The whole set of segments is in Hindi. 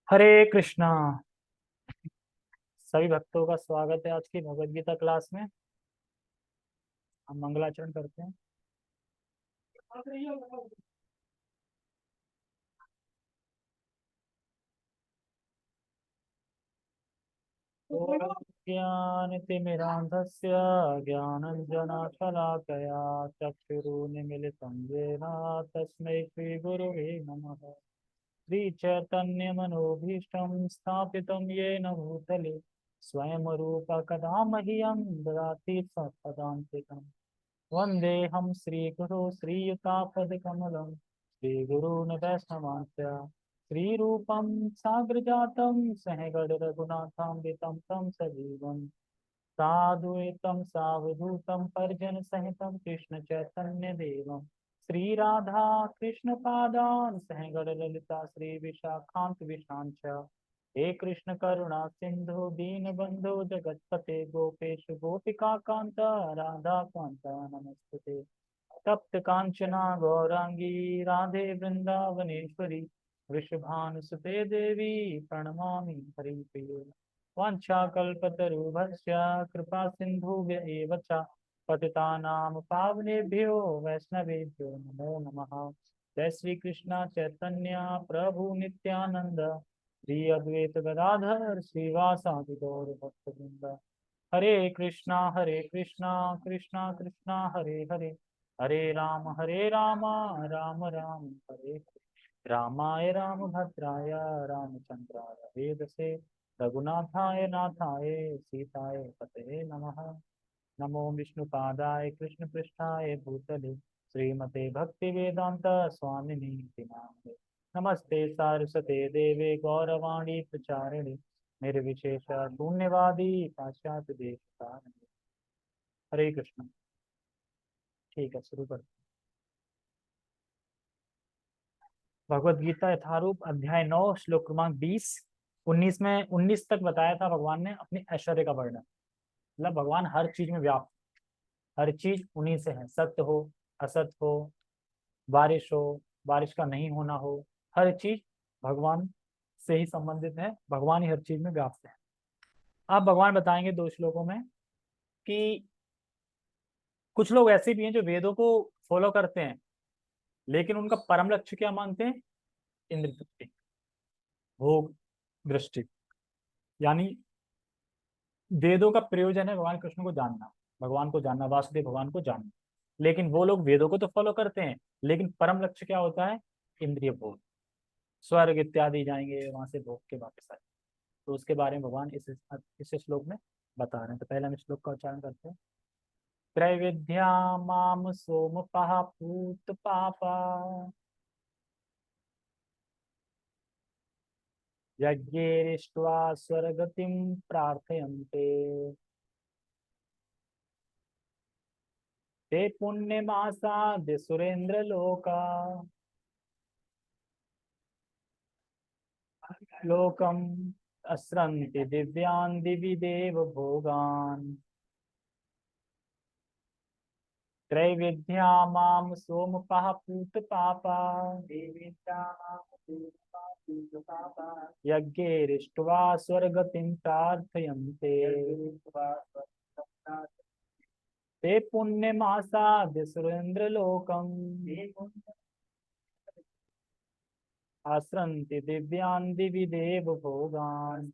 हरे कृष्णा। सभी भक्तों का स्वागत है आज की भगवद गीता क्लास में। हम मंगलाचरण करते हैं। ज्ञानतिमिरान्धस्य ज्ञानञ्जनशलाकया चक्षुरुन्मीलितं येन तस्मै श्रीगुरुवे नमः। श्रीचैतन्यमनोभीष्टं स्थापितं येन भूतले स्वयं रूप कदा मह्यं ददाति सत्पदान्तिकम्। वन्देऽहं श्रीगुरो श्रीयुतापदकमलं श्रीगुरून् वैष्णवांश्च श्रीरूपं साग्रजातं सहगणरघुनाथान्वितं तं सजीवं साद्वैतं सावधूतं परिजनसहितं कृष्णचैतन्यदेवं श्रीराधा कृष्णपादान् सहगणललिता श्रीविशाखान्वितांश्च हे कृष्ण करुणा सिंधु दीनबंधु जगतपते गोपेश गोपिका कांत राधा कांत नमस्ते। तप्त कांचना गौरांगी राधे वृंदावनेश्वरी वृषभानुसुते देवी प्रणमामि हरिप्रिये। वाञ्छाकल्पतरुभ्यश्च कृपा सिन्धुभ्य एव च पतितानां पावनेभ्यो वैष्णवेभ्यो नमो नमः। जय श्री कृष्ण चैतन्य प्रभु नित्यानंद श्री अद्वैत गदाधर श्रीवासादि गौर भक्तवृंद। हरे कृष्णा कृष्णा कृष्णा हरे हरे हरे राम राम राम हरे हरे। रामाय रामभद्राय रामचंद्राय वेदसे रघुनाथाय नाथाय सीताय पतये नमः। नमो विष्णुपादाय कृष्णपृष्ठाय भूतले श्रीमते भक्तिवेदांत स्वामिनि नामिने। नमस्ते सारस्वते देवे गौरवाणी प्रचारिणे निर्विशेष शून्यवादी पाश्चात्य देशतारिणे। हरे कृष्ण। ठीक है, शुरू कर। भगवद गीता यथारूप अध्याय 9 श्लोक क्रमांक 20। 19 में 19 तक बताया था भगवान ने अपने ऐश्वर्य का वर्णन। मतलब भगवान हर चीज में व्याप्त, हर चीज उन्हीं से है। सत्य हो, असत्य हो, बारिश हो, बारिश का नहीं होना हो, हर चीज भगवान से ही संबंधित है। भगवान ही हर चीज में व्याप्त है। अब भगवान बताएंगे 2 श्लोकों में कि कुछ लोग ऐसे भी हैं जो वेदों को फॉलो करते हैं, लेकिन उनका परम लक्ष्य क्या मानते हैं? इंद्र तृप्ति, भोग, दृष्टि। यानी वेदों का प्रयोजन है भगवान कृष्ण को जानना, भगवान को जानना, वासुदेव भगवान को जानना। लेकिन वो लोग वेदों को तो फॉलो करते हैं, लेकिन परम लक्ष्य क्या होता है? इंद्रिय भोग, स्वर्ग इत्यादि जाएंगे, वहां से भोग के वापस आए। तो उसके बारे में भगवान इस श्लोक में बता रहे हैं। तो पहले हम श्लोक का उच्चारण करते हैं। त्रैविध्या माम सोमपः पूत पापा यज्ञेरिष्ट्वा स्वर्गतिं प्रार्थयन्ते ते पुण्यमासाद्य सुरेन्द्रलोका लोकम् अस्रन्ति दिव्यान् दिवि देव भोगान्। त्रैविध्या माम सोमपः पूत पापा यज्ञेरिष्ट्वा स्वर्गतिं प्रार्थयन्ते ते पुण्यमासाद्य सुरेन्द्रलोकम् आश्रन्ति दिव्यान् दिवि देव भोगान्।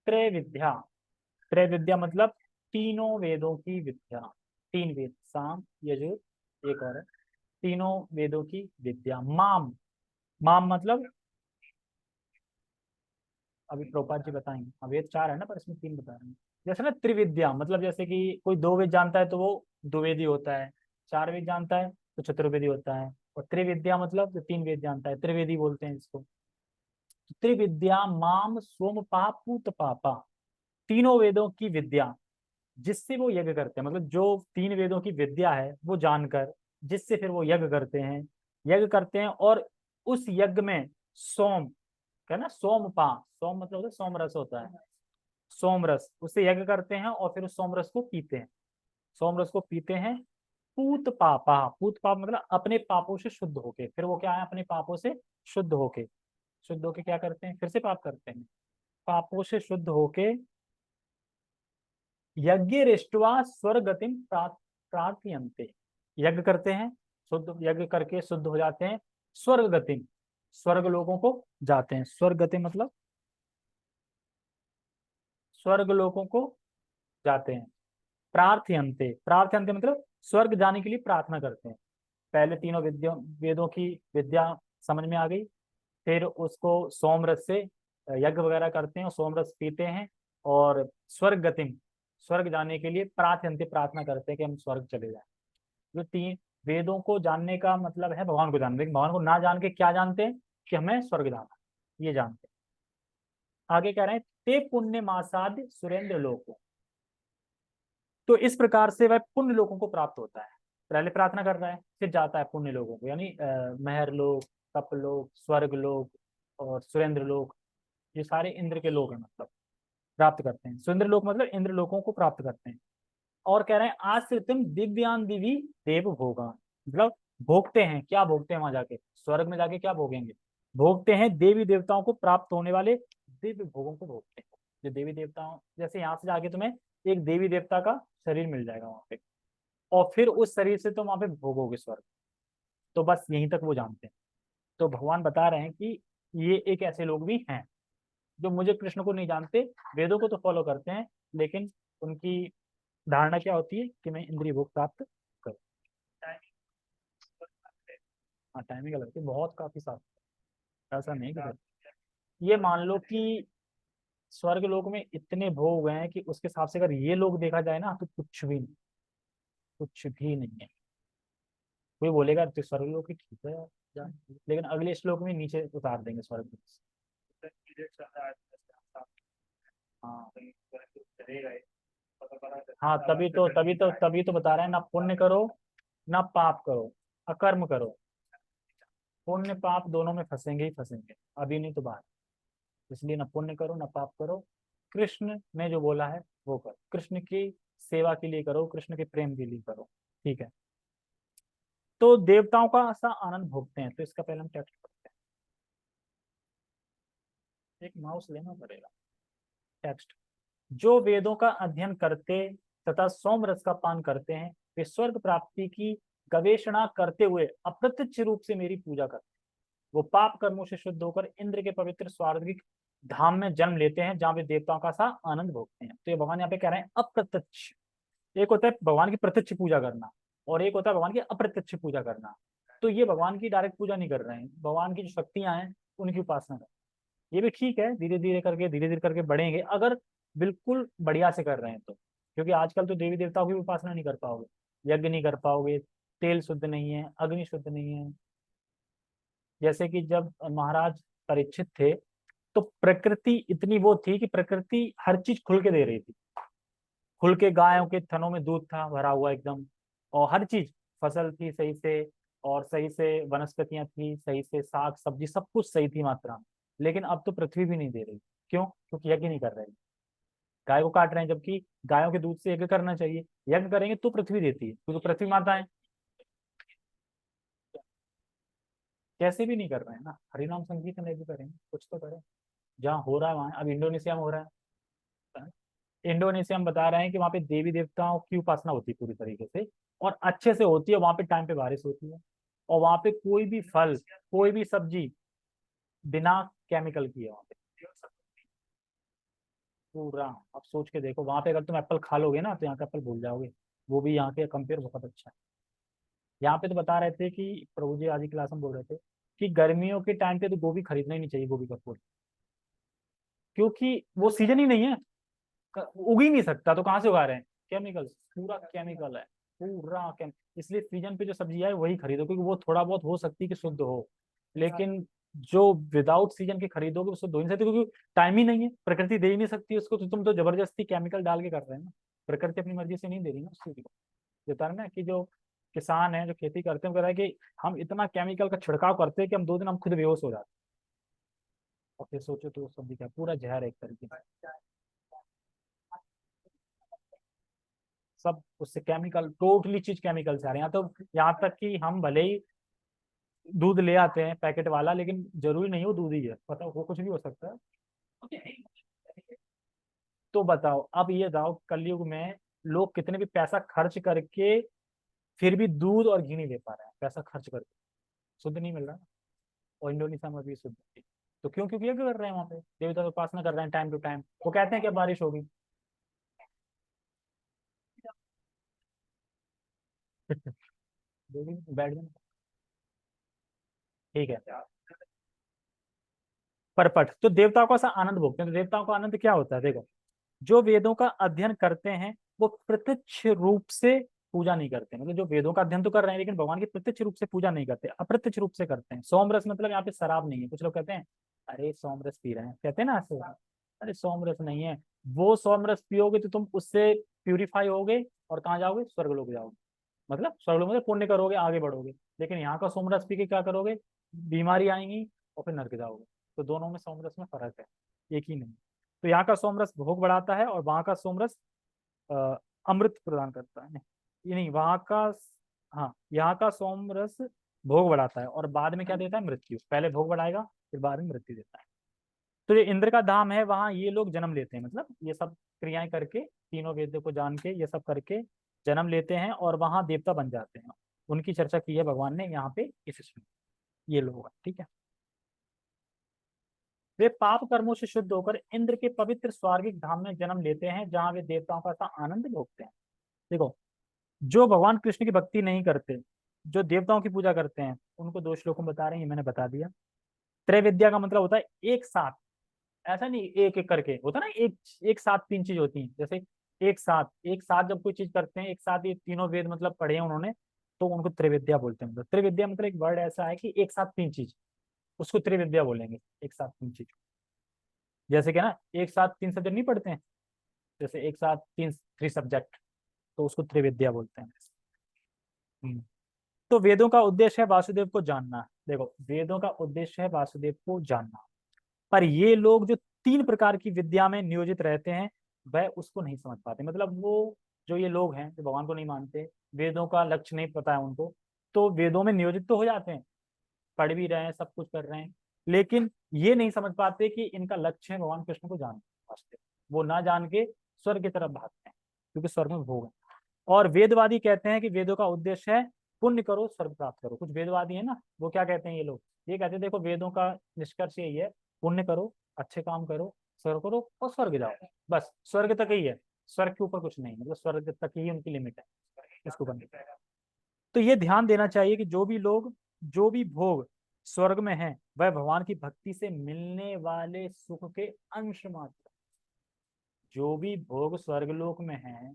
त्रैविद्या, त्रैविद्या मतलब तीनों वेदों की विद्या। 3 वेद, साम यजुर एक और है। तीनों वेदों की विद्या। माम, माम मतलब अभी प्रोपाल जी बताएंगे। वेद 4 है ना, पर इसमें 3 बता रहे हैं। जैसे ना त्रिविद्या मतलब जैसे कि कोई 2 वेद जानता है तो वो द्विवेदी होता है, 4 वेद जानता है तो चतुर्वेदी होता है। और त्रिविद्या मतलब जो 3 वेद जानता है, त्रिवेदी बोलते हैं इसको। त्रिविद्या माम सोम पूत पापा, तीनों वेदों की विद्या जिससे वो यज्ञ करते हैं। मतलब जो 3 वेदों की विद्या है वो जानकर जिससे फिर वो यज्ञ करते हैं, यज्ञ करते हैं। और उस यज्ञ में सोम, क्या ना, सोमपा, सोम मतलब होता है सोम रस होता है, सोम रस, उससे यज्ञ करते हैं और फिर उस सोम रस को पीते हैं। सोम रस को पीते हैं पूत पापा, पूत पाप मतलब अपने पापों से शुद्ध होके, फिर वो क्या है, अपने पापों से शुद्ध होके, शुद्ध होके क्या करते हैं, फिर से पाप करते हैं, पापों से शुद्ध होके यज्ञ रिष्टवा स्वर्गतिम प्रार्थयन्ते, यज्ञ करते हैं, शुद्ध यज्ञ करके शुद्ध हो जाते हैं, स्वर्ग गतिम, स्वर्ग लोगों को जाते हैं, स्वर्ग गति मतलब स्वर्ग लोगों को जाते हैं, प्रार्थयन्ते, प्रार्थयन्ते मतलब स्वर्ग जाने के लिए प्रार्थना करते हैं। पहले तीनों विद्या वेदों की विद्या समझ में आ गई, फिर उसको सोमरस से यज्ञ वगैरह करते हैं, सोमरस पीते हैं, और स्वर्ग गतिम, स्वर्ग जाने के लिए प्रार्थयन्ते, प्रार्थना करते हैं कि हम स्वर्ग चले जाएं। जो तीन वेदों को जानने का मतलब है भगवान को जानने, भगवान को ना जान के क्या जानते हैं कि हमें स्वर्ग जाना, ये जानते हैं। आगे कह रहे हैं ते पुण्य मासाद सुरेंद्र लोक, तो इस प्रकार से वह पुण्य लोगों को प्राप्त होता है। पहले प्रार्थना कर रहा है, फिर जाता है पुण्य लोगों को, यानी महर लोक, तप लोक, स्वर्ग लोक और सुरेंद्र लोक, ये सारे इंद्र के लोक हैं, मतलब प्राप्त करते हैं। सुरेंद्र लोक मतलब इंद्र लोकों को प्राप्त करते हैं। और कह रहे हैं आश्रितम दिव्यान दिवी देव भोगा, मतलब भोगते हैं, क्या भोगते हैं वहां जाके, स्वर्ग में जाके क्या भोगेंगे, भोगते हैं देवी देवताओं को प्राप्त होने वाले दिव्य भोगों को भोगते हैं। जो देवी देवताओं, जैसे यहाँ से जाके तुम्हें एक देवी देवता का शरीर मिल जाएगा वहां पे, और फिर उस शरीर से तुम वहां पे भोगोगे स्वर्ग। तो बस यहीं तक वो जानते हैं। तो भगवान बता रहे हैं कि ये एक ऐसे लोग भी हैं जो मुझे कृष्ण को नहीं जानते, वेदों को तो फॉलो करते हैं, लेकिन उनकी धारणा क्या होती है कि मैं इंद्रिय भोग प्राप्त करूं। हाँ टाइमिंग अलग है, बहुत काफी साफ, ऐसा नहीं कि ये मान लो कि स्वर्ग लोक में इतने भोग गए हैं कि उसके हिसाब से अगर ये लोग देखा जाए ना तो कुछ भी नहीं, कुछ भी नहीं है। कोई बोलेगा तो स्वर्ग लोक ही ठीक है यार, लेकिन अगले श्लोक में नीचे उतार देंगे स्वर्ग लोक से। हाँ हाँ, तभी तो बता रहे हैं ना पुण्य करो ना पाप करो, अकर्म करो, पुण्य पाप दोनों में फंसेंगे ही फंसेंगे, अभी नहीं तो बाहर। इसलिए ना पुण्य करो ना पाप करो, कृष्ण ने जो बोला है वो करो, कृष्ण की सेवा के लिए करो, कृष्ण के प्रेम के लिए करो, ठीक है। तो देवताओं का सा आनंद भोगते हैं, तो इसका पहले हम टेक्स्ट पढ़ते हैं, एक माउस लेना पड़ेगा। टेक्स्ट, जो वेदों का अध्ययन करते तथा सोम रस का पान करते हैं, वे स्वर्ग प्राप्ति की गवेषणा करते हुए अप्रत्यक्ष रूप से मेरी पूजा करते हैं। वो पाप कर्मों से शुद्ध होकर इंद्र के पवित्र स्वर्गिक धाम में जन्म लेते हैं, जहां वे देवताओं का सा आनंद भोगते हैं। तो ये भगवान यहाँ पे कह रहे हैं अप्रत्यक्ष, एक होता है भगवान की प्रत्यक्ष पूजा करना, और एक होता है भगवान की अप्रत्यक्ष पूजा करना। तो ये भगवान की डायरेक्ट पूजा नहीं कर रहे हैं, भगवान की जो शक्तियां हैं उनकी उपासना कर, ये भी ठीक है, धीरे धीरे करके बढ़ेंगे अगर बिल्कुल बढ़िया से कर रहे हैं तो। क्योंकि आजकल तो देवी देवताओं की उपासना नहीं कर पाओगे, यज्ञ नहीं कर पाओगे, तेल शुद्ध नहीं है, अग्नि शुद्ध नहीं है। जैसे कि जब महाराज परीक्षित थे, तो प्रकृति इतनी वो थी कि प्रकृति हर चीज खुल के दे रही थी, खुल के गायों के थनों में दूध था भरा हुआ एकदम, और हर चीज, फसल थी सही से, और सही से वनस्पतियां थी सही से, साग सब्जी सब कुछ सही थी मात्रा में। लेकिन अब तो पृथ्वी भी नहीं दे रही, क्यों, क्योंकि यज्ञ नहीं कर रहे हैं, गाय को काट रहे हैं, जबकि गायों के दूध से यज्ञ करना चाहिए, यज्ञ करेंगे तो पृथ्वी देती है, क्योंकि पृथ्वी माता है। कैसे भी नहीं कर रहे हैं ना, हरिनाम संकीर्तन यज्ञ करेंगे, कुछ तो करें, जहाँ हो रहा है वहां। अब इंडोनेशिया में हो रहा है, इंडोनेशिया में बता रहे हैं कि वहाँ पे देवी देवताओं की उपासना होती है पूरी तरीके से, और अच्छे से होती है, वहाँ पे टाइम पे बारिश होती है, और वहाँ पे कोई भी फल, कोई भी सब्जी बिना केमिकल की है वहाँ पे पूरा। अब सोच के देखो, वहाँ पे अगर तुम एप्पल खा लोगे ना तो यहाँ का एप्पल भूल जाओगे, वो भी यहाँ के कंपेयर बहुत अच्छा है। यहाँ पे तो बता रहे थे कि प्रभु जी आज की क्लास में बोल रहे थे कि गर्मियों के टाइम पे तो गोभी खरीदना ही नहीं चाहिए, गोभी का फूल, क्योंकि वो सीजन ही नहीं है, उग ही नहीं सकता, तो कहाँ से उगा रहे हैं, केमिकल, पूरा केमिकल है, पूरा केम इसलिए सीजन पे जो सब्जी है वही खरीदो, क्योंकि वो थोड़ा बहुत हो सकती है कि शुद्ध हो, लेकिन जो विदाउट सीजन के खरीदोगे उसको धो नहीं सकते, क्योंकि टाइम ही नहीं है, प्रकृति दे ही नहीं सकती उसको, तो तुम तो जबरदस्ती केमिकल डाल के कर रहे हैं ना, प्रकृति अपनी मर्जी से नहीं दे रही ना उस चीज को। बता रहे ना कि जो किसान है, जो खेती करते हैं, वो कह रहा है कि हम इतना केमिकल का छिड़काव करते हैं कि हम 2 दिन हम खुद बेहोश हो जाते हैं, और फिर सोचो तो सब्जी क्या, पूरा जहर है एक तरीके से। सब उससे केमिकल, टोटली चीज केमिकल से आ रही है। यहाँ तो यहाँ तक कि हम भले ही दूध ले आते हैं पैकेट वाला, लेकिन जरूरी नहीं वो दूध ही है, पता वो कुछ भी हो सकता है। तो बताओ, अब ये बताओ कलयुग में लोग कितने भी पैसा खर्च करके फिर भी दूध और घी नहीं दे पा रहे हैं, पैसा खर्च करके, शुद्ध नहीं मिल रहा। और इंडोनेशिया में भी शुद्ध नहीं। तो क्यों? क्योंकि यज्ञ कर रहे हैं वहाँ पे, देवता की उपासना कर रहे हैं टाइम टू टाइम। वो कहते हैं कि बारिश होगी। बैठ जाए। ठीक है। परपट तो देवताओं का सा आनंद भोगते हैं। तो देवताओं का आनंद क्या होता है? देखो, जो वेदों का अध्ययन करते हैं वो प्रत्यक्ष रूप से पूजा नहीं करते, मतलब जो वेदों का अध्ययन तो कर रहे हैं लेकिन भगवान की प्रत्यक्ष रूप से पूजा नहीं करते, अप्रत्यक्ष रूप से करते हैं। सोमरस मतलब यहाँ पे शराब नहीं है। कुछ लोग कहते हैं अरे सोमरस पी रहे हैं, कहते हैं ना ऐसे, अरे सोमरस नहीं है। वो सोमरस पियोगे तो तुम उससे प्यूरिफाई होगे और कहाँ जाओगे? स्वर्ग लोग जाओगे, मतलब स्वर्ग लोग में पुण्य करोगे, आगे बढ़ोगे। लेकिन यहाँ का सोमरस पी के क्या करोगे? बीमारी आएंगी और फिर नरक जाओगे। तो दोनों में सोमरस में फर्क है, एक ही नहीं। तो यहाँ का सोमरस भोग बढ़ाता है और वहां का सोमरस अ, अमृत प्रदान करता है। नहीं, ये नहीं, वहां का, हाँ, यहाँ का सोमरस भोग बढ़ाता है और बाद में क्या देता है? मृत्यु। पहले भोग बढ़ाएगा फिर बाद में मृत्यु देता है। तो ये इंद्र का धाम है, वहां ये लोग जन्म लेते हैं, मतलब ये सब क्रियाएं करके, तीनों वेदों को जान के ये सब करके जन्म लेते हैं और वहां देवता बन जाते हैं। उनकी चर्चा की है भगवान ने यहाँ पे इस श्लोक में। ये लोग हैं, ठीक है। वे पाप कर्मों से शुद्ध होकर इंद्र के पवित्र स्वर्गिक धाम में जन्म लेते हैं, जहां वे देवताओं का सा आनंद भोगते हैं। देखो, जो भगवान कृष्ण की भक्ति नहीं करते, जो देवताओं की पूजा करते हैं, उनको दो श्लोकों में बता रहे हैं, ये मैंने बता दिया। त्रैविद्या का मतलब होता है एक साथ, ऐसा नहीं एक एक करके होता ना, एक एक साथ तीन चीज होती हैं। जैसे एक साथ जब कोई चीज करते हैं, एक साथ ये तीनों वेद मतलब पढ़े हैं उन्होंने, तो उनको त्रिविद्या बोलते हैं। मतलब त्रिविद्या मतलब एक वर्ड ऐसा है कि एक साथ तीन चीज, उसको त्रिविद्या बोलेंगे, एक साथ तीन चीज। जैसे कि ना, एक साथ तीन सब्जेक्ट नहीं पढ़ते हैं, जैसे एक साथ तीन थ्री सब्जेक्ट, तो उसको त्रिविद्या बोलते हैं। हम्म। तो वेदों का उद्देश्य है वासुदेव को जानना। देखो, वेदों का उद्देश्य है वासुदेव को जानना, पर ये लोग जो तीन प्रकार की विद्या में नियोजित रहते हैं वह उसको नहीं समझ पाते। मतलब वो जो ये लोग हैं जो भगवान को नहीं मानते, वेदों का लक्ष्य नहीं पता है उनको, तो वेदों में नियोजित तो हो जाते हैं, पढ़ भी रहे हैं, सब कुछ कर रहे हैं, लेकिन ये नहीं समझ पाते कि इनका लक्ष्य है भगवान कृष्ण को जानना वास्तव। वो ना जान के स्वर्ग की तरफ भागते हैं, क्योंकि स्वर्ग में भोग है। और वेदवादी कहते हैं कि वेदों का उद्देश्य है पुण्य करो स्वर्ग प्राप्त करो। कुछ वेदवादी है ना, वो क्या कहते हैं ये लोग? ये कहते हैं देखो वेदों का निष्कर्ष यही है, पुण्य करो, अच्छे काम करो, स्वर्ग करो और स्वर्ग जाओ, बस स्वर्ग तक ही है, स्वर्ग के ऊपर कुछ नहीं, मतलब स्वर्ग तक ही उनकी लिमिट है, इसको करने की। तो ये ध्यान देना चाहिए कि जो भी लोग, जो भी भोग स्वर्ग में है, वह भगवान की भक्ति से मिलने वाले सुख के अंश मात्र। जो भी भोग स्वर्गलोक में है,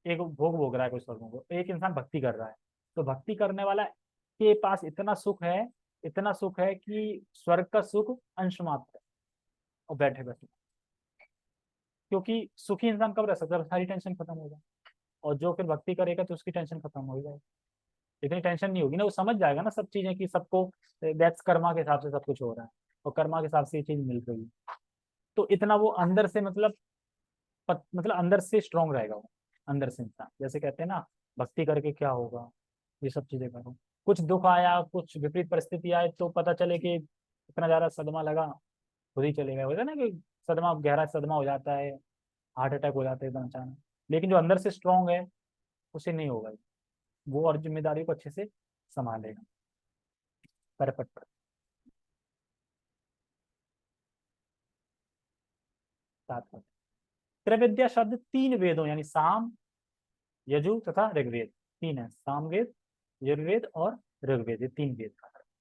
एक भोग भोग रहा है कोई स्वर्ग को, एक इंसान भक्ति कर रहा है, तो भक्ति करने वाला के पास इतना सुख है, इतना सुख है कि स्वर्ग का सुख अंश मात्र है, और बैठे बैठे, क्योंकि सुखी इंसान कब रह सकता है? सारी टेंशन खत्म हो जाए। और जो फिर भक्ति करेगा तो उसकी टेंशन खत्म हो जाएगी, इतनी टेंशन नहीं होगी ना, वो समझ जाएगा ना सब चीजें कि सबको दैट्स कर्मा के हिसाब से सब कुछ हो रहा है, और कर्मा के हिसाब से ये चीज मिल रही है। तो इतना वो अंदर से मतलब मतलब अंदर से स्ट्रांग रहेगा वो, अंदर से इंसान। जैसे कहते हैं ना, भक्ति करके क्या होगा, ये सब चीजें करो। कुछ दुख आया, कुछ विपरीत परिस्थिति आए, तो पता चले कि इतना ज्यादा सदमा लगा, खुद ही चले गए, होता है ना कि सदमा, गहरा सदमा हो जाता है, हार्ट अटैक हो जाता है एकदम अचानक। लेकिन जो अंदर से स्ट्रांग है उसे नहीं होगा, वो और जिम्मेदारी को अच्छे से संभालेगा। परफेक्ट। त्रैविद्या शब्द तीन वेदों यानी साम, यजु तथा ऋग्वेद, तीन है, सामवेद, यजुर्वेद और ऋग्वेद, ये तीन वेद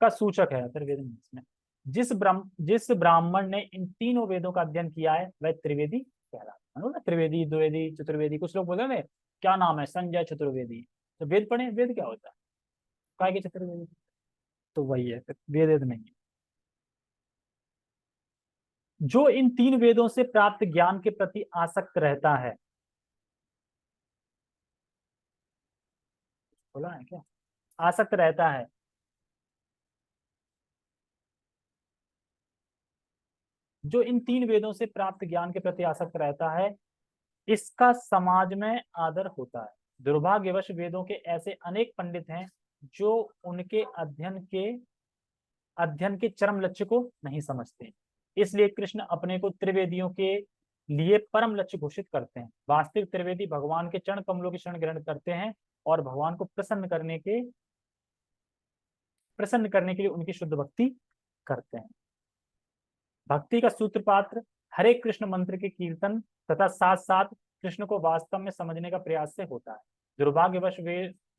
का सूचक है त्रैवेद में। इसमें जिस ब्राह्मण ने इन तीनों वेदों का अध्ययन किया है वह त्रिवेदी कहलाता है ना। त्रिवेदी, द्विवेदी, चतुर्वेदी, कुछ लोग बोलते हैं क्या नाम है, संजय चतुर्वेदी। तो वेद पढ़े, वेद क्या होता है? काय के चतुर्वेदी? तो वही है, फिर वेद वेद नहीं है। जो इन तीन वेदों से प्राप्त ज्ञान के प्रति आसक्त रहता है, बोला है क्या? आसक्त रहता है। जो इन तीन वेदों से प्राप्त ज्ञान के प्रति आसक्त रहता है, इसका समाज में आदर होता है। दुर्भाग्यवश वेदों के ऐसे अनेक पंडित हैं जो उनके अध्ययन के चरम लक्ष्य को नहीं समझते। इसलिए कृष्ण अपने को त्रिवेदियों के लिए परम लक्ष्य घोषित करते हैं। वास्तविक त्रिवेदी भगवान के चरण कमलों की शरण ग्रहण करते हैं और भगवान को प्रसन्न करने के लिए उनकी शुद्ध भक्ति करते हैं। भक्ति का सूत्रपात्र हरे कृष्ण मंत्र के कीर्तन तथा साथ साथ कृष्ण को वास्तव में समझने का प्रयास से होता है।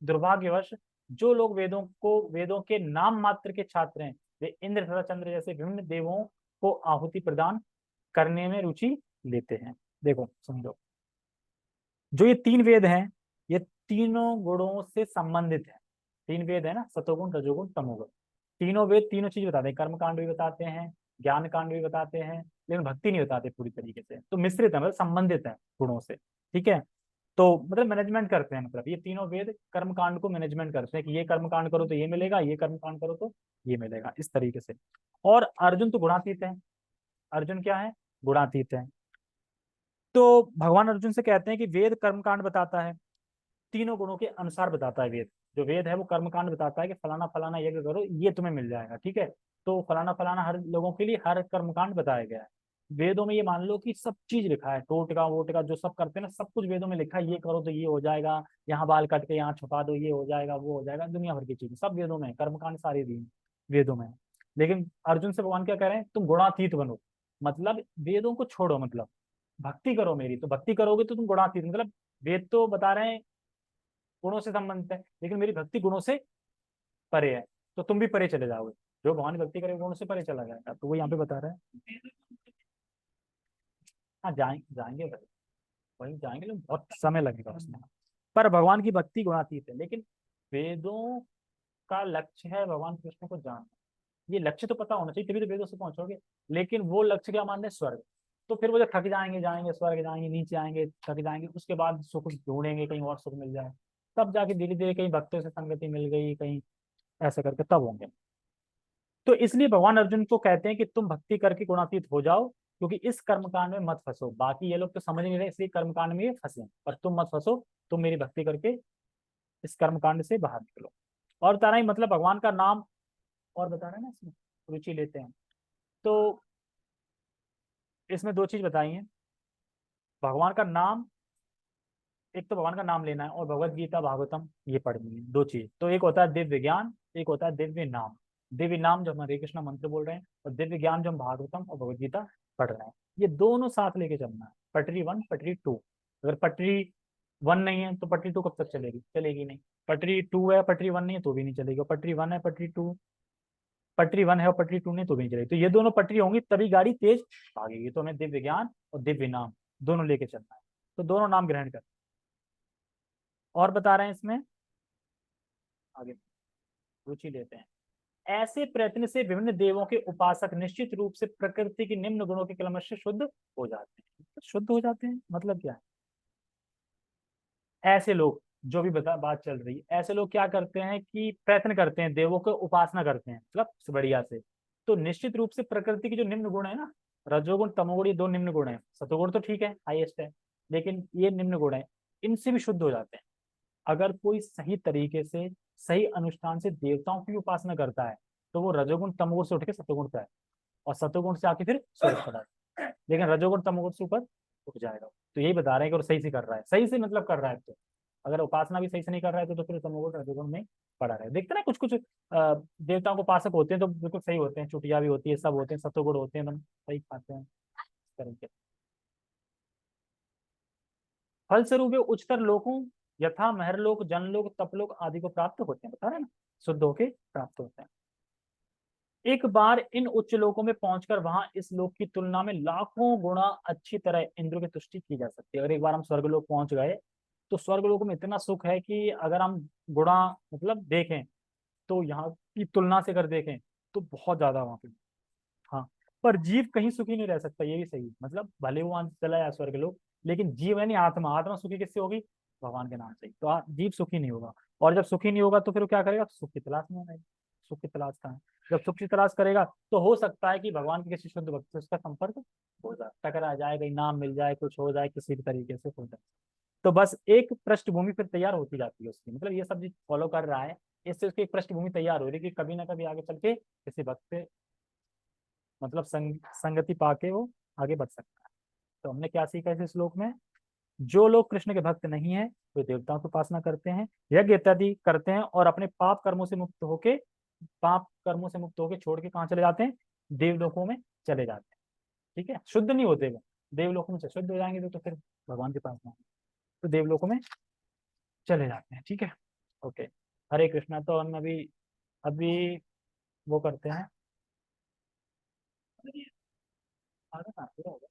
दुर्भाग्यवश जो लोग वेदों के नाम मात्र के छात्र हैं, वे इंद्र तथा चंद्र जैसे विभिन्न देवों को आहुति प्रदान करने में रुचि लेते हैं। देखो समझो, जो ये तीन वेद हैं, ये तीनों गुणों से संबंधित है। तीन वेद है ना, सतोगुण रजोगुण तमोगुण। तीनों वेद तीनों चीज बताते हैं, कर्म कांड भी बताते हैं, ज्ञान कांड भी बताते हैं, लेकिन भक्ति नहीं बताते पूरी तरीके से। तो मिश्रित है, मतलब संबंधित है गुणों से। ठीक है, तो मतलब मैनेजमेंट करते हैं, मतलब ये तीनों वेद कर्म कांड को मैनेजमेंट करते हैं कि ये कर्म कांड करो तो ये मिलेगा, ये कर्म कांड करो तो ये मिलेगा, इस तरीके से। और अर्जुन तो गुणातीत है। अर्जुन क्या है? गुणातीत है। तो भगवान अर्जुन से कहते हैं कि वेद कर्म कांड बताता है, तीनों गुणों के अनुसार बताता है। वेद जो वेद है वो कर्म कांड बताता है कि फलाना फलाना यज्ञ करो, ये तुम्हें मिल जाएगा। ठीक है, तो फलाना फलाना हर लोगों के लिए हर कर्म कांड बताया गया है। वेदों में ये मान लो कि सब चीज लिखा है, टोटका वोटका जो सब करते हैं ना, सब कुछ वेदों में लिखा है। ये करो तो ये हो जाएगा, यहाँ बाल काट के यहाँ छुपा दो, ये हो जाएगा, वो हो जाएगा, दुनिया भर की चीजें सब वेदों में, कर्मकांड सारे दिन वेदों में। लेकिन अर्जुन से भगवान क्या कह रहे हैं? तुम गुणातीत बनो, मतलब वेदों को छोड़ो, मतलब भक्ति करो मेरी। तो भक्ति करोगे तो तुम गुणातीत, मतलब वेद तो बता रहे हैं गुणों से संबंधित है, लेकिन मेरी भक्ति गुणों से परे है, तो तुम भी परे चले जाओगे। जो भगवान की भक्ति करेगा गुणों से परे चला जाएगा, तो वो यहाँ पे बता रहा है। हाँ जाएंगे भाई, वही जाएंगे, लेकिन बहुत समय लगेगा उसमें। पर भगवान की भक्ति गुणातीत है। लेकिन वेदों का लक्ष्य है भगवान कृष्ण को जानना। ये लक्ष्य तो पता होना चाहिए, तभी तो वेदों से पहुंचोगे। लेकिन वो लक्ष्य क्या मान रहे? स्वर्ग। तो फिर वो जो थक जाएंगे, जाएंगे स्वर्ग, जाएंगे नीचे आएंगे, थक जाएंगे, उसके बाद सुख ढूंढेंगे, कहीं और सुख मिल जाए, तब जाके धीरे धीरे कहीं भक्तों से संगति मिल गई, कहीं ऐसा करके तब होंगे। तो इसलिए भगवान अर्जुन को कहते हैं कि तुम भक्ति करके गुणातीत हो जाओ, क्योंकि इस कर्मकांड में मत फंसो। बाकी ये लोग तो समझ नहीं रहे, इसलिए कर्मकांड में ये फंसे, पर तुम मत फंसो, तुम मेरी भक्ति करके इस कर्मकांड से बाहर निकलो। और तारा ही मतलब भगवान का नाम और बता रहे हैं ना, इसमें रुचि लेते हैं। तो इसमें दो चीज बताई हैं, भगवान का नाम, एक तो भगवान का नाम लेना है, और भगवत गीता भागवतम ये पढ़नी है। दो चीज, तो एक होता है दिव्य ज्ञान, एक होता है दिव्य नाम। दिव्य नाम जो हम हरे कृष्ण मंत्र बोल रहे हैं, और दिव्य ज्ञान जो हम भागवतम और भगवत गीता पढ़ रहे हैं, ये दोनों साथ लेके चलना है। पटरी 1 पटरी 2। अगर पटरी 1 नहीं है तो पटरी 2 कब तक चलेगी? चलेगी नहीं। पटरी 2 है, पटरी 1 नहीं है तो भी नहीं चलेगी। पटरी 1 है, पटरी 1 है और पटरी 2 नहीं तो भी नहीं चलेगी। तो ये दोनों पटरी होंगी तभी गाड़ी तेज भागेगी। तो हमें दिव्य ज्ञान और दिव्य नाम दोनों लेके चलना है। तो दोनों नाम ग्रहण कर। और बता रहे हैं इसमें आगे, रुचि लेते हैं। ऐसे प्रयत्न से विभिन्न देवों के उपासक निश्चित रूप से प्रकृति के निम्न गुणों के कलमश से शुद्ध हो जाते हैं। शुद्ध हो जाते हैं मतलब क्या है? ऐसे लोग, जो भी बात चल रही है, ऐसे लोग क्या करते हैं कि प्रयत्न करते हैं, देवों को उपासना करते हैं, मतलब बढ़िया से। तो निश्चित रूप से प्रकृति के जो निम्न गुण है ना, रजोगुण तमोगुण, ये दो निम्न गुण है। सतोगुण तो ठीक है, हाईएस्ट है, लेकिन ये निम्न गुण है, इनसे भी शुद्ध हो जाते हैं। अगर कोई सही तरीके से, सही अनुष्ठान से देवताओं की उपासना करता है, तो वो रजोगुण तमोगुण से उठ के सतोगुण पे है, और सतोगुण से आके फिर स्वर्ग पड़ा है। लेकिन रजोगुण तमोगुण से ऊपर उठ जाएगा। तो यही बता रहे हैं कि वो सही से कर रहा है, सही से मतलब कर रहा है। तो अगर उपासना भी सही से नहीं कर रहा है तो फिर तमोगुण रजोगुण में पड़ा रहे। देखते ना कुछ कुछ देवताओं को उपासक होते हैं तो बिल्कुल सही होते हैं, चुटिया भी होती है, सब होते हैं, सतोगुण होते हैं, एकदम सही खाते हैं, इस तरीके। फलस्वरूप वे उच्चतर लोकों यथा महरलोक, जनलोक, तपलोक आदि को प्राप्त होते हैं। बता रहे हैं ना, शुद्ध होके प्राप्त होते हैं। एक बार इन उच्च लोकों में पहुंचकर वहां इस लोक की तुलना में लाखों गुना अच्छी तरह इंद्रियों की तुष्टि की जा सकती है। अगर एक बार हम स्वर्ग लोक पहुंच गए, तो स्वर्ग लोक में इतना सुख है कि अगर हम गुणा मतलब देखें, तो यहाँ की तुलना से अगर देखें तो बहुत ज्यादा वहां पे। हाँ, पर जीव कहीं सुखी नहीं रह सकता, ये भी सही। मतलब भले वो वहां चला जाए स्वर्ग लोक, लेकिन जीव है नहीं, आत्मा, आत्मा सुखी किससे होगी? भगवान के नाम से ही। तो जीव सुखी नहीं होगा। और जब सुखी नहीं होगा तो फिर वो क्या करेगा? सुख की तलाश में आएगा। सुख की तलाश कहाँ है? जब सुख की तलाश करेगा तो हो सकता है कि भगवान के किसी शुद्ध भक्त से उसका संपर्क हो जाए, टकरा जाए, कहीं नाम मिल जाए, कुछ हो जाए, किसी भी तरीके से हो जाए। तो बस एक पृष्ठभूमि फिर तैयार होती जाती है उसकी, मतलब ये सब जो फॉलो कर रहा है इससे उसकी एक पृष्ठभूमि तैयार हो रही है कि कभी ना कभी आगे चल के किसी भक्त से मतलब संगति पाके वो आगे बढ़ सकता है। तो हमने क्या सीखा इस श्लोक में? जो लोग कृष्ण के भक्त नहीं है वे देवताओं की उपासना करते हैं, यज्ञ इत्यादि करते हैं और अपने पाप कर्मों से मुक्त होके छोड़ के कहाँ चले जाते हैं? देवलोकों में चले जाते हैं। ठीक है, शुद्ध नहीं होते वो, देवलोकों में से शुद्ध हो जाएंगे तो फिर भगवान के पास जाएंगे, तो देवलोकों में चले जाते हैं। ठीक है, ओके। हरे कृष्णा। तो हम अभी अभी वो करते हैं, आगे कहाँ पूरा होगा?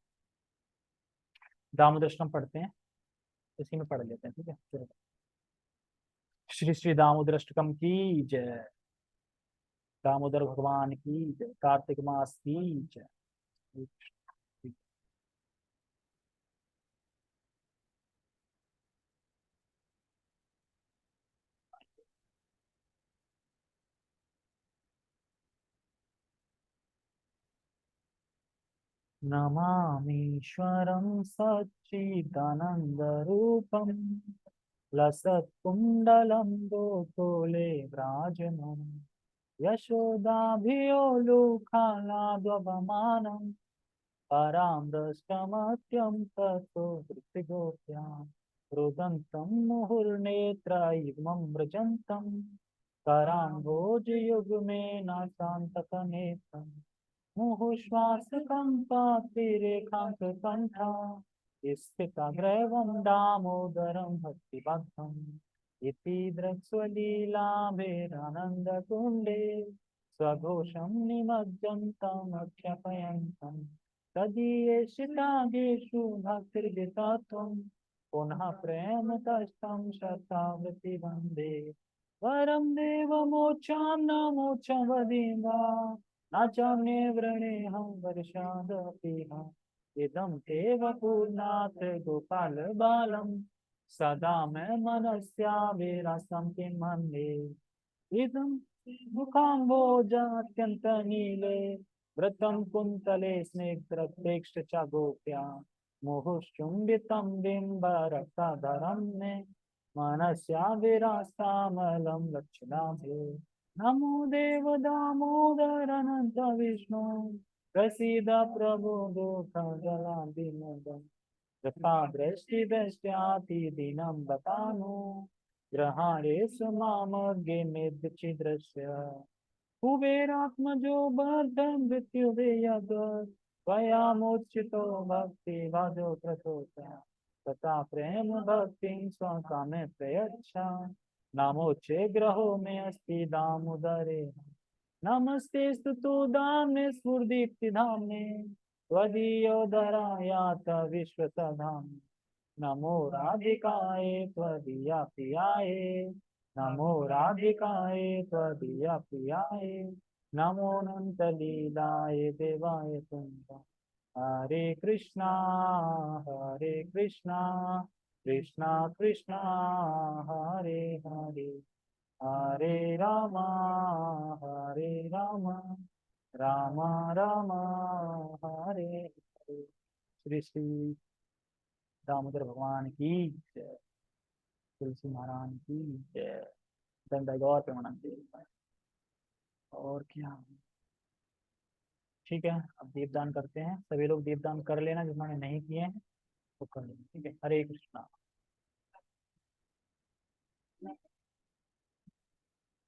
दामोदर पढ़ते हैं, इसी में पढ़ लेते हैं। ठीक है, चलो। श्री श्री दामोदर की जय। दामोदर भगवान की जय। कार्तिक मास की जय। नमामीश्वरं सच्चिदानन्दरूपं लसत्कुण्डलं दोतोले व्राजनं यशोदाभियोलुखालाद्वमानं परामृष्टमत्यं ततो वृत्तिगोप्यां रुदन्तं मुहुर्नेत्रयुग्मं व्रजन्तं कराम्भोजयुग्मेन शान्तकनेत्रम् मुहुश्वासकम्पातिरेखाङ्ककण्ठा स्थितग्रैवं दामोदरं भक्तिबद्धम् इति द्रक्ष्वलीलाभिरानन्दकुण्डे स्वघोषं निमज्जन्तमक्षपयन्तम् तदीयेषितागेषु भक्तिर्गीता त्वं पुनः प्रेम तस्थं शतावति वन्दे वरं देवमोक्षां न मोक्षं वदिवा न चाम्ये व्रणेऽहं वर्षादपि इदं ते वपुर्नाथ गोपाल बालं सदा मे मनस्या विरसं किं मन्ये इदं मुखाम्बोजात्यन्तनीले वृतं कुन्तले स्निग्धरक्तेक्ष च गोप्या मुहुश्चुम्बितं बिम्बरक्ताधरं मे मनस्या विरास्तामलं लक्ष्यणाभे नमो देव दामोदर अनंत विष्णु प्रसीद प्रभु दुःखजलाभिमुदम् कृपा दृष्टि दृष्ट्याति दीनं बतानु ग्रहाणेषु मामज्ञे मेद्यचिदृश्य कुबेरात्मजो बद्धं मृत्युवेयद् त्वया मोचितो भक्ति भजो प्रतोष तथा प्रेम भक्तिं स्वकामे प्रयच्छ नमोचे ग्रहो में अस्ति दामोदरे नमस्ते स्तुतो दाम्ने स्फुरदीप्ति धाम्ने त्वदीयोदरायात विश्वसधाम नमो राधिकाय त्वदीया प्रियाय नमो राधिकाय त्वदीया प्रियाय नमो अनंत लीलाय देवाय तुम हरे कृष्णा कृष्णा कृष्णा हरे हरे हरे रामा राम राम हरे हरे। श्री श्री दामोदर भगवान की जय। तुलसी महाराज की जय। दंड गौर प्रेमानंद। और क्या? ठीक है, अब दीपदान करते हैं। सभी लोग दीपदान कर लेना, जिन्होंने नहीं किए हैं वो कर लेना। ठीक है, हरे कृष्णा।